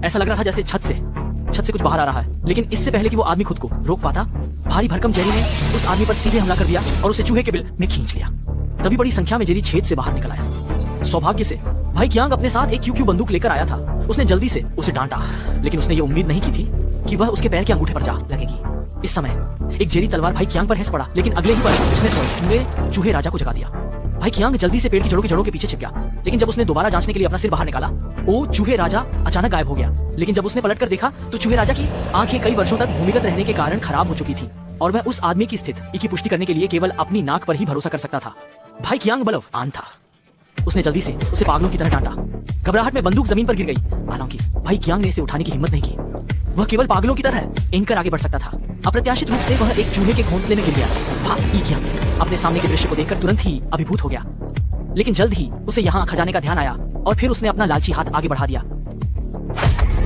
ऐसा लग रहा था जैसे छत से कुछ बाहर आ रहा है। लेकिन इससे पहले कि वो आदमी खुद को रोक पाता, भारी भरकम जेरी ने उस आदमी पर सीधे हमला कर दिया और उसे चूहे के बिल में खींच लिया। तभी बड़ी संख्या में जेरी छेद से बाहर निकल आया। सौभाग्य से भाई कियांग अपने साथ एक क्यू बंदूक लेकर आया था। उसने जल्दी से उसे डांटा, लेकिन उसने ये उम्मीद नहीं की थी कि वह उसके पैर के अंगूठे पर जा लगेगी। इस समय एक जेरी तलवार भाई कियांग पर हैंस पड़ा, लेकिन अगले ही पल उसने पूरे चूहे राजा को जगा दिया। भाई कियांग जल्दी से पेड़ की जड़ों के पीछे छिप गया, लेकिन जब उसने दोबारा जांचने के लिए अपना सिर बाहर निकाला, वो चूहे राजा अचानक गायब हो गया। लेकिन जब उसने पलटकर देखा तो चूहे राजा की आंखें कई वर्षों तक भूमिगत रहने के कारण खराब हो चुकी थी और वह उस आदमी की स्थिति की पुष्टि करने के लिए केवल अपनी नाक पर ही भरोसा कर सकता था। भाई कियांग बलवान था। उसने जल्दी से उसे पागलों की तरह डांटा। घबराहट में बंदूक जमीन पर गिर गई। हालांकि भाई कियांग ने इसे उठाने की हिम्मत नहीं की। वह केवल पागलों की तरह एंकर आगे बढ़ सकता था। अप्रत्याशित रूप से वह एक चूहे के घोंसले में गिर गया। भाई कियांग अपने सामने के दृश्य को देखकर तुरंत ही अभिभूत हो गया, लेकिन जल्द ही उसे यहाँ खजाने का ध्यान आया और फिर उसने अपना लालची हाथ आगे बढ़ा दिया।